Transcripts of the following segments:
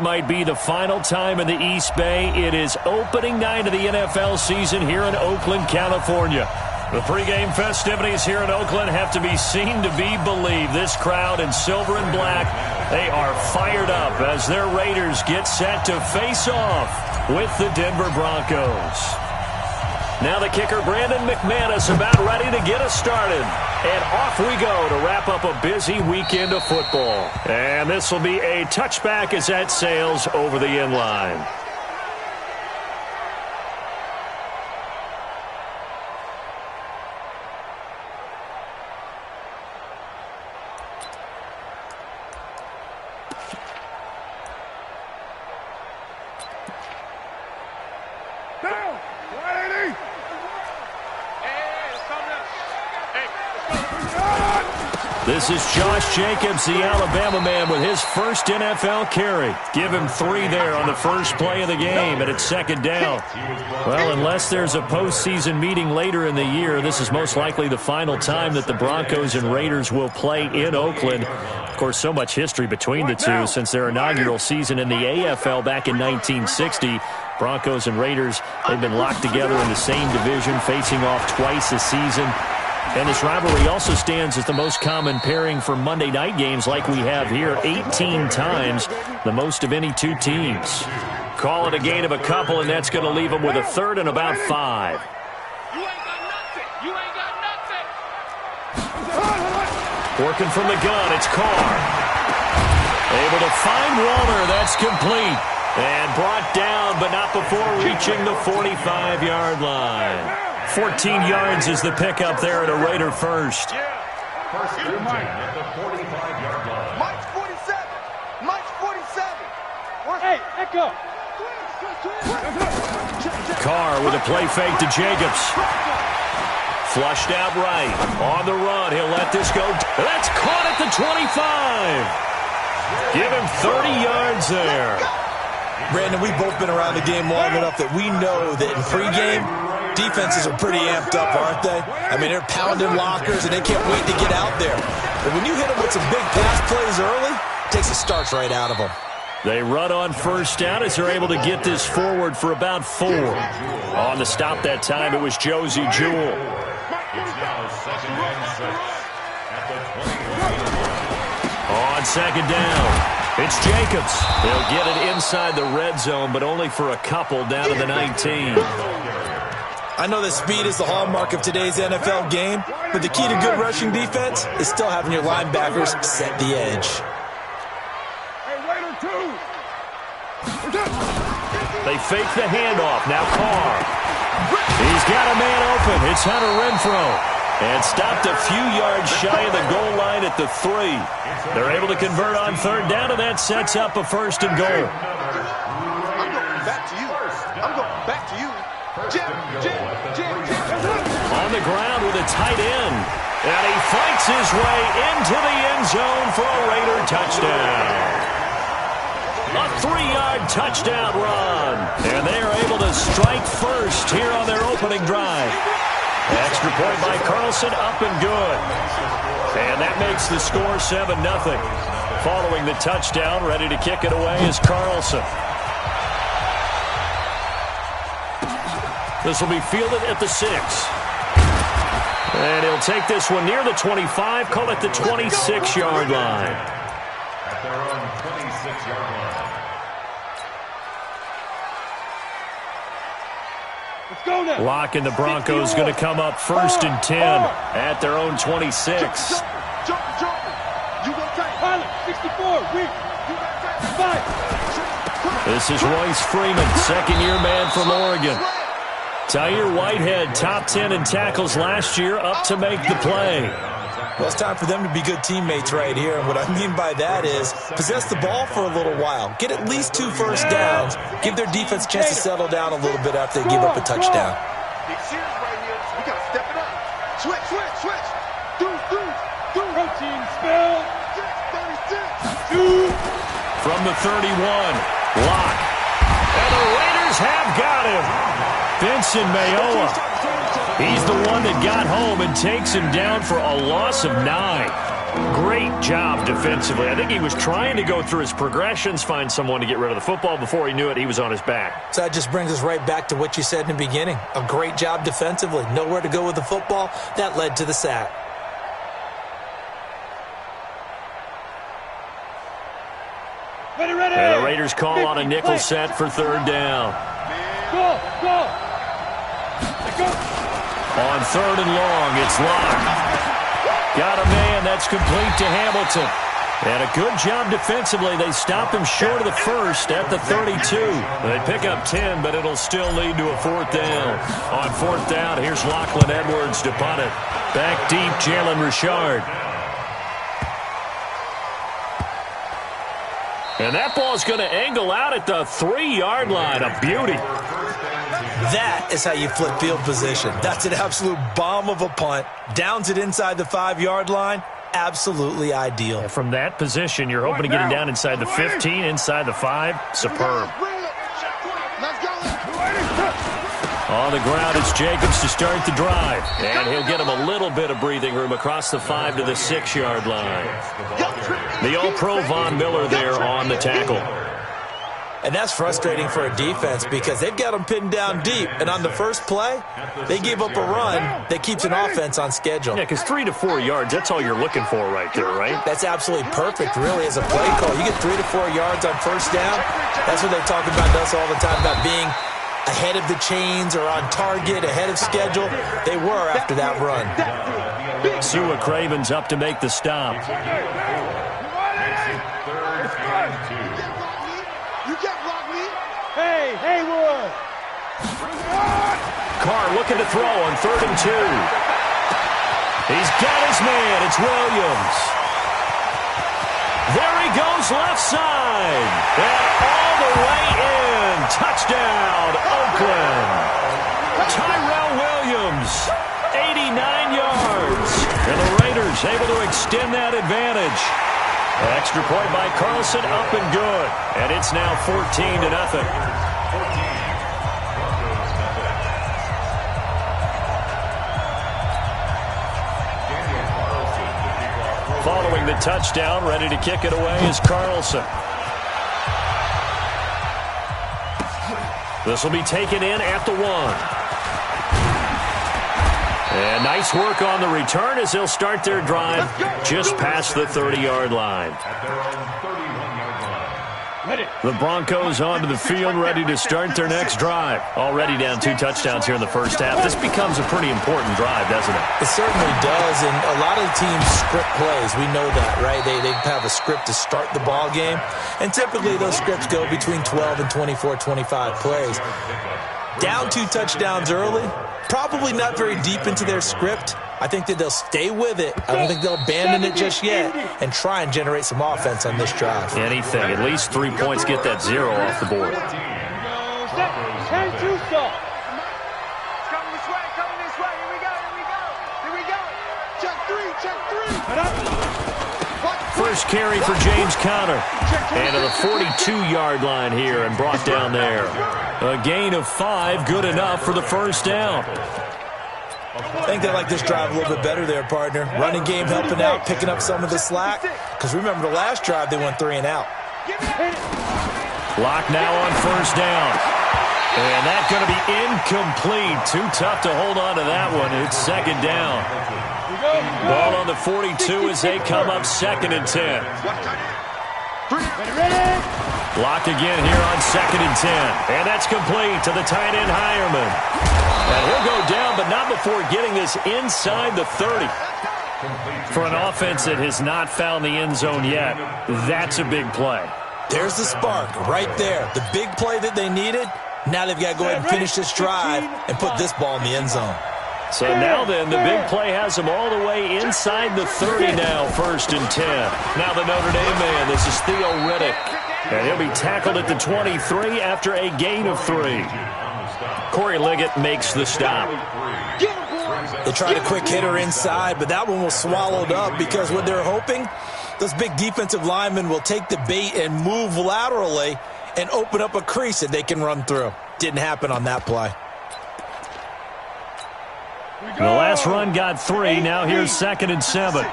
might be the final time in the East Bay. It is opening night of the NFL season here in Oakland, California. The pregame festivities here in Oakland have to be seen to be believed. This crowd in silver and black, they are fired up as their Raiders get set to face off with the Denver Broncos. Now the kicker, Brandon McManus, about ready to get us started. And off we go to wrap up a busy weekend of football. And this will be a touchback as that sails over the end line. This is Josh Jacobs, the Alabama man, with his first NFL carry. Give him 3 there on the first play of the game, and it's second down. Well, unless there's a postseason meeting later in the year, this is most likely the final time that the Broncos and Raiders will play in Oakland. Of course, so much history between the two since their inaugural season in the AFL back in 1960. Broncos and Raiders, they've been locked together in the same division, facing off twice a season. And this rivalry also stands as the most common pairing for Monday night games like we have here, 18 times, the most of any two teams. Call it a gain of a couple, and that's going to leave them with a third and about 5. You ain't got nothing. You ain't got nothing. Working from the gun, it's Carr. Able to find Walter. That's complete. And brought down, but not before reaching the 45-yard line. 14 yards is the pickup there at a Raider first. First down at the 45-yard line. Mike's 47. Mike's 47. Hey, Echo. Carr with a play fake to Jacobs. Flushed out right. On the run. He'll let this go. That's caught at the 25. Give him 30 yards there. Brandon, we've both been around the game long enough that we know that in pregame, defenses are pretty amped up, aren't they? I mean, they're pounding lockers, and they can't wait to get out there. But when you hit them with some big pass plays early, it takes the starch right out of them. They run on first down as they're able to get this forward for about 4. On the stop that time, it was Josie Jewell. It's now second and 6 at the 20. On second down, it's Jacobs. They'll get it inside the red zone, but only for a couple down to the 19. I know that speed is the hallmark of today's NFL game, but the key to good rushing defense is still having your linebackers set the edge. They fake the handoff. Now Carr. He's got a man open. It's Hunter Renfrow. And stopped a few yards shy of the goal line at the 3. They're able to convert on third down, and that sets up a first and goal. I'm going back to you. I'm going back to you. On the ground with a tight end. And he fights his way into the end zone for a Raider touchdown. A 3-yard touchdown run. And they are able to strike first here on their opening drive. Extra point by Carlson, up and good. And that makes the score 7-0. Following the touchdown, ready to kick it away is Carlson. This will be fielded at the 6. And he'll take this one near the 25, call it the 26-yard line. At their own 26-yard line. Let's go now. Lock and the Broncos going to come up first and 10 at their own 26. Jump. You gonna take Pilot, 64, weak. You gonna take 5. This is Royce Freeman, second-year man from Oregon. Tahir Whitehead, top 10 in tackles last year, up to make the play. Well, it's time for them to be good teammates right here. And what I mean by that is possess the ball for a little while. Get at least 2 first downs. Give their defense a chance to settle down a little bit after they give up a touchdown. big series right here. We gotta step it up. Switch. Do. Protein spell. 636. 2. From the 31, Locke. And the Raiders have got him. Vincent Mayowa. He's the one that got home and takes him down for a loss of 9. Great job defensively. I think he was trying to go through his progressions, find someone to get rid of the football. Before he knew it, he was on his back. So that just brings us right back to what you said in the beginning. A great job defensively. Nowhere to go with the football. That led to the sack. Ready, ready. And the Raiders call on a nickel set for third down. Go, go. Go. On third and long, it's locked. Got a man. That's complete to Hamilton. And a good job defensively. They stop him short of the first at the 32. They pick up 10, but it'll still lead to a fourth down. On fourth down, here's Lachlan Edwards to punt it. Back deep, Jalen Richard. And that ball's going to angle out at the 3-yard line. A beauty. That is how you flip field position. That's an absolute bomb of a punt. Downs it inside the 5-yard line. Absolutely ideal. And from that position, you're hoping to get it down inside the 15, inside the 5. Superb. On the ground, it's Jacobs to start the drive. And he'll get him a little bit of breathing room across the 5 to the 6-yard line. The All-Pro Von Miller there on the tackle. And that's frustrating for a defense because they've got them pinned down deep. And on the first play, they give up a run that keeps an offense on schedule. Yeah, because 3 to 4 yards, that's all you're looking for right there, right? That's absolutely perfect, really, as a play call. You get 3 to 4 yards on first down. That's what they talk about us all the time, about being ahead of the chains or on target, ahead of schedule. They were after that run. Sua Craven's up to make the stop. Hey, Haywood. Carr looking to throw on 3rd and 2. He's got his man. It's Williams. There he goes left side. And all the way in. Touchdown, Oakland. Tyrell Williams, 89 yards. And the Raiders able to extend that advantage. Extra point by Carlson, up and good. And it's now 14-0. Following the touchdown, ready to kick it away is Carlson. This will be taken in at the 1. And nice work on the return as they'll start their drive just past the 30-yard line. The Broncos onto the field, ready to start their next drive. Already down 2 touchdowns here in the first half. This becomes a pretty important drive, doesn't it? It certainly does, and a lot of teams script plays. We know that, right? They have a script to start the ball game, and typically those scripts go between 12 and 24, 25 plays. Down 2 touchdowns early, probably not very deep into their script. I think that they'll stay with it. I don't think they'll abandon it just yet and try and generate some offense on this drive. Anything. At least 3 points, get that 0 off the board. First carry for James Conner. And to the 42-yard line here and brought down there. A gain of 5, good enough for the first down. I think they like this drive a little bit better there, partner. Running game helping out, picking up some of the slack. Because remember, the last drive, they went 3 and out. Clock now on first down. And that's going to be incomplete. Too tough to hold on to that one. It's second down. Ball on the 42 as they come up 2nd and 10. Blocked again here on 2nd and 10. And that's complete to the tight end, Hireman. And he'll go down, but not before getting this inside the 30. For an offense that has not found the end zone yet, that's a big play. There's the spark right there. The big play that they needed. Now they've got to go ahead and finish this drive and put this ball in the end zone. So now then, the big play has them all the way inside the 30 now, 1st and 10. Now the Notre Dame man, this is Theo Riddick. And he'll be tackled at the 23 after a gain of 3. Corey Liggett makes the stop. They tried a quick hitter inside, but that one was swallowed up because what they're hoping, those big defensive linemen will take the bait and move laterally and open up a crease that they can run through. Didn't happen on that play. The last run got 3. Now here's 2nd and 7.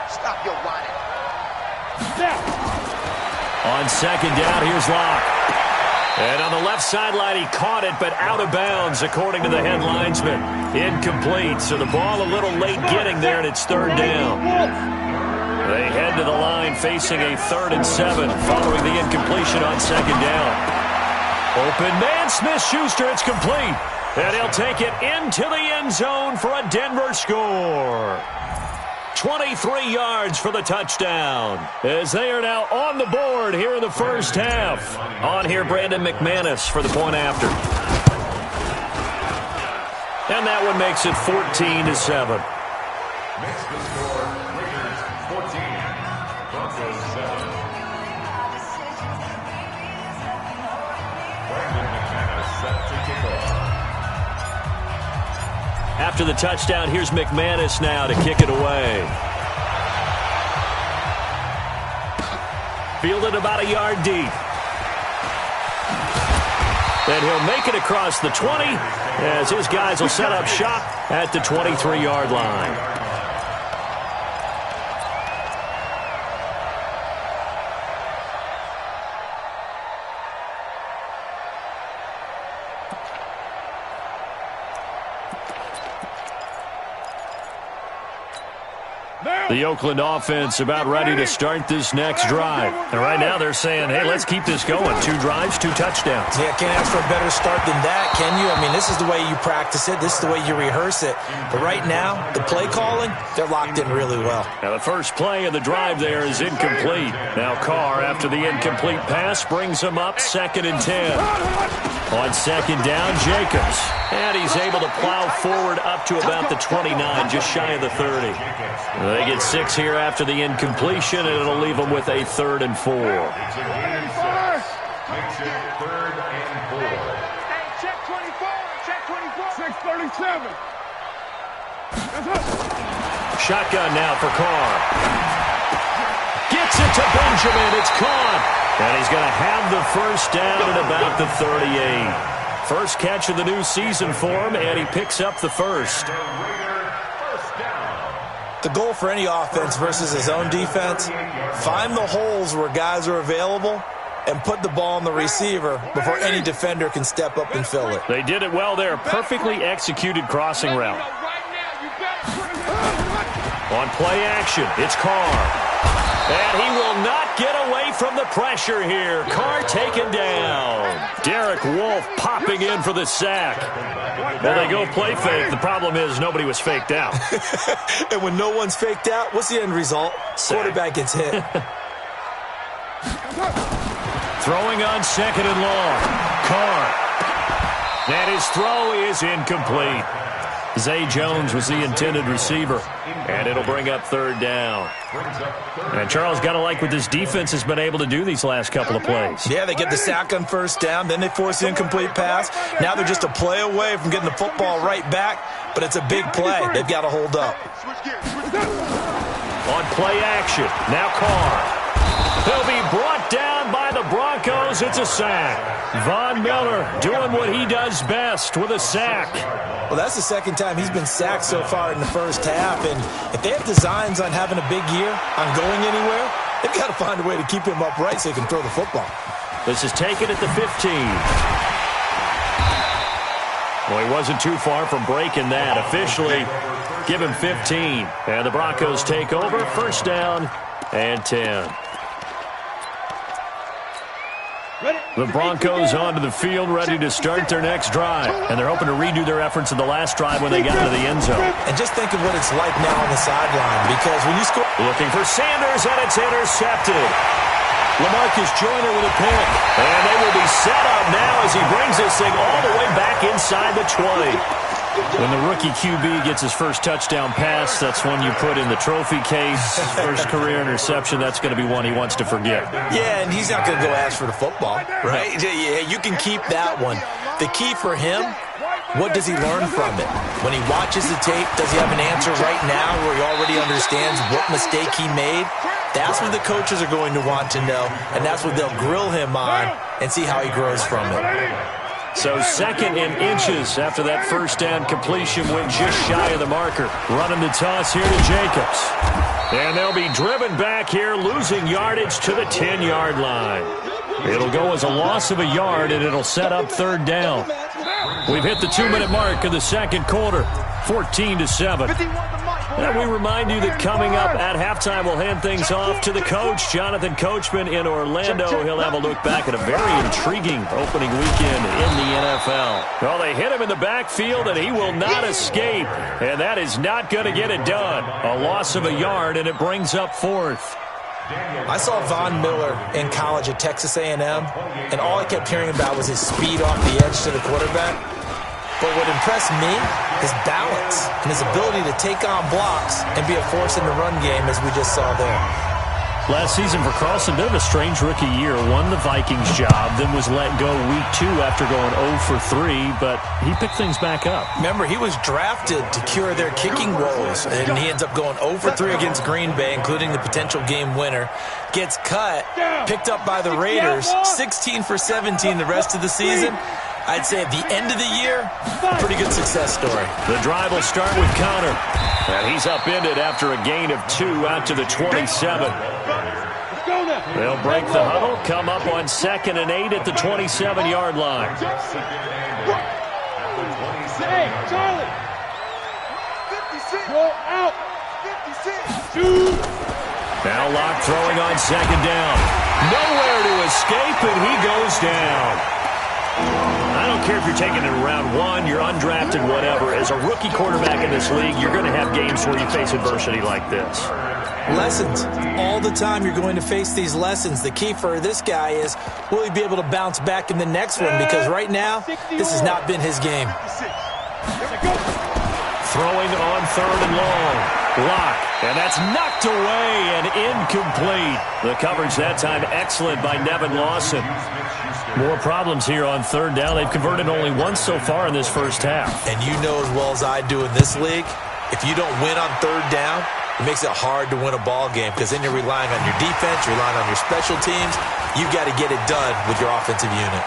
Stop your whining. On second down, here's Locke. And on the left sideline, he caught it, but out of bounds, according to the head linesman. Incomplete, so the ball a little late getting there, and it's third down. They head to the line facing a 3rd and 7 following the incompletion on second down. Open man, Smith-Schuster, it's complete. And he'll take it into the end zone for a Denver score. 23 yards for the touchdown, as they are now on the board here in the first half. On here, Brandon McManus for the point after. And that one makes it 14-7. Makes the score Raiders 14, Broncos 7. Brandon McManus set to kick off. After the touchdown, here's McManus now to kick it away. Fielded about a yard deep. And he'll make it across the 20 as his guys will set up shop at the 23-yard line. The Oakland offense about ready to start this next drive. And right now they're saying, hey, let's keep this going. 2 drives, 2 touchdowns. Yeah, can't ask for a better start than that, can you? I mean, this is the way you practice it. This is the way you rehearse it. But right now, the play calling, they're locked in really well. Now the first play of the drive there is incomplete. Now Carr, after the incomplete pass, brings him up 2nd and 10. On second down, Jacobs. And he's able to plow forward up to about the 29, just shy of the 30. They get 6 here after the incompletion, and it'll leave them with a 3rd and 4. It's a gain of 6. Makes it 3rd and 4. Hey, check 24. Check 24. 637. Shotgun now for Carr. Gets it to Benjamin. It's caught. And he's going to have the first down at about the 38. First catch of the new season for him, and he picks up the first. The goal for any offense versus his own defense, find the holes where guys are available and put the ball on the receiver before any defender can step up and fill it. They did it well there. Perfectly executed crossing route. On play action, it's Carr. And he will not get away from the pressure here. Carr taken down. Derek Wolfe popping in for the sack. Well, they go play fake. The problem is nobody was faked out. And when no one's faked out, what's the end result? Sack. Quarterback gets hit. Throwing on 2nd and long. Carr. And his throw is incomplete. Zay Jones was the intended receiver. And it'll bring up 3rd down. And Charles, got to like what this defense has been able to do these last couple of plays. Yeah, they get the sack on first down, then they force the incomplete pass. Now they're just a play away from getting the football right back, but it's a big play. They've got to hold up. On play action, now Carr. He'll be brought down by the Broncos. It's a sack. Von Miller doing what he does best with a sack. Well, that's the second time he's been sacked so far in the first half, and if they have designs on having a big year, on going anywhere, they've got to find a way to keep him upright so he can throw the football. This is taken at the 15. Well, he wasn't too far from breaking that. Officially, give him 15. And the Broncos take over. First down and 10. The Broncos onto the field, ready to start their next drive. And they're hoping to redo their efforts in the last drive when they got into the end zone. And just think of what it's like now on the sideline, because when you score... Looking for Sanders, and it's intercepted. LaMarcus Joyner with a pick. And they will be set up now as he brings this thing all the way back inside the 20. When the rookie QB gets his first touchdown pass, that's one you put in the trophy case. First career interception, that's going to be one he wants to forget. Yeah, and he's not going to go ask for the football, right? Yeah, you can keep that one. The key for him, what does he learn from it? When he watches the tape, does he have an answer right now where he already understands what mistake he made? That's what the coaches are going to want to know, and that's what they'll grill him on and see how he grows from it. So 2nd and inches after that first down completion went just shy of the marker. Running the toss here to Jacobs. And they'll be driven back here, losing yardage to the 10-yard line. It'll go as a loss of a yard, and it'll set up 3rd down. We've hit the 2-minute mark of the second quarter, 14-7. And we remind you that coming up at halftime, we'll hand things off to the coach, Jonathan Coachman in Orlando. He'll have a look back at a very intriguing opening weekend in the NFL. Well, they hit him in the backfield, and he will not escape. And that is not going to get it done. A loss of a yard, and it brings up 4th. I saw Von Miller in college at Texas A&M, and all I kept hearing about was his speed off the edge to the quarterback. But what impressed me, his balance and his ability to take on blocks and be a force in the run game, as we just saw there. Last season for Carlson, bit of a strange rookie year. Won the Vikings job, then was let go week 2 after going 0 for 3, but he picked things back up. Remember, he was drafted to cure their kicking woes, and he ends up going 0 for 3 against Green Bay, including the potential game winner. Gets cut, picked up by the Raiders, 16 for 17 the rest of the season. I'd say at the end of the year, a pretty good success story. The drive will start with Connor. And he's upended after a gain of 2 out to the 27. They'll break the huddle, come up on 2nd and 8 at the 27-yard line. Hey, Charlie! Go out! 56! Now Locke throwing on 2nd down. Nowhere to escape, and he goes down. I don't care if you're taking it in round 1, you're undrafted, whatever. As a rookie quarterback in this league, you're going to have games where you face adversity like this. Lessons. All the time you're going to face these lessons. The key for this guy is, will he be able to bounce back in the next one? Because right now, this has not been his game. Throwing on 3rd and long. Locke. And that's knocked away and incomplete. The coverage that time excellent by Nevin Lawson. More problems here on 3rd down. They've converted only once so far in this first half. And you know as well as I do in this league, if you don't win on 3rd down, it makes it hard to win a ball game because then you're relying on your defense, you're relying on your special teams. You've got to get it done with your offensive unit.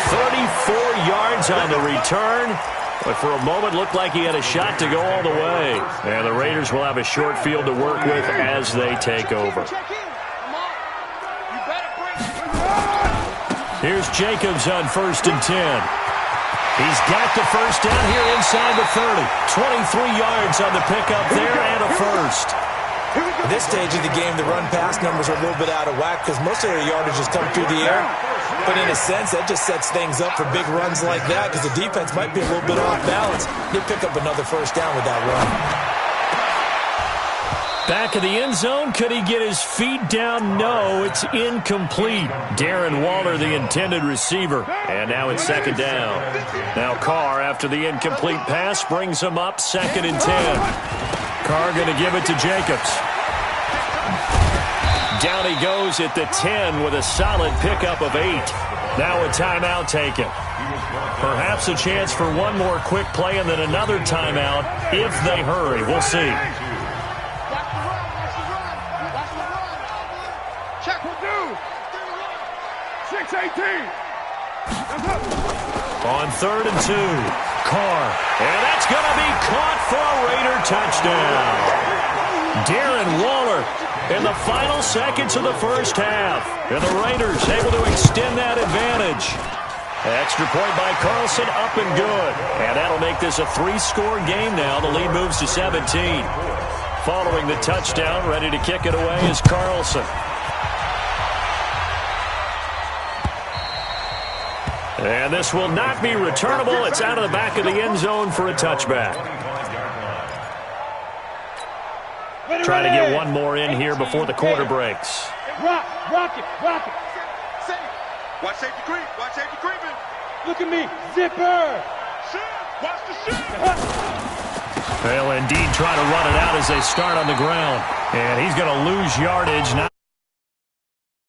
34 yards on the return. But for a moment, looked like he had a shot to go all the way. And the Raiders will have a short field to work with as they take over. Here's Jacobs on 1st and 10. He's got the first down here inside the 30. 23 yards on the pickup there and a first. At this stage of the game, the run-pass numbers are a little bit out of whack because most of their yardage has come through the air. But in a sense, that just sets things up for big runs like that because the defense might be a little bit off balance. They pick up another first down with that run. Back of the end zone. Could he get his feet down? No, it's incomplete. Darren Waller, the intended receiver. And now it's 2nd down. Now Carr, after the incomplete pass, brings him up 2nd and 10. Carr going to give it to Jacobs. Down he goes at the 10 with a solid pickup of 8. Now a timeout taken. Perhaps a chance for one more quick play and then another timeout if they hurry. We'll see. Check will do. 6-18. On 3rd and 2, Carr. And that's going to be caught for a Raider touchdown. Darren Waller in the final seconds of the first half. And the Raiders able to extend that advantage. Extra point by Carlson, up and good. And that'll make this a 3-score game now. The lead moves to 17. Following the touchdown, ready to kick it away is Carlson. And this will not be returnable. It's out of the back of the end zone for a touchback. Trying to get one more in here before the quarter breaks. Rock it. Watch safety creep. Watch safety creeping. Look at me. Zipper. Watch the shit. They'll indeed try to run it out as they start on the ground. And he's going to lose yardage.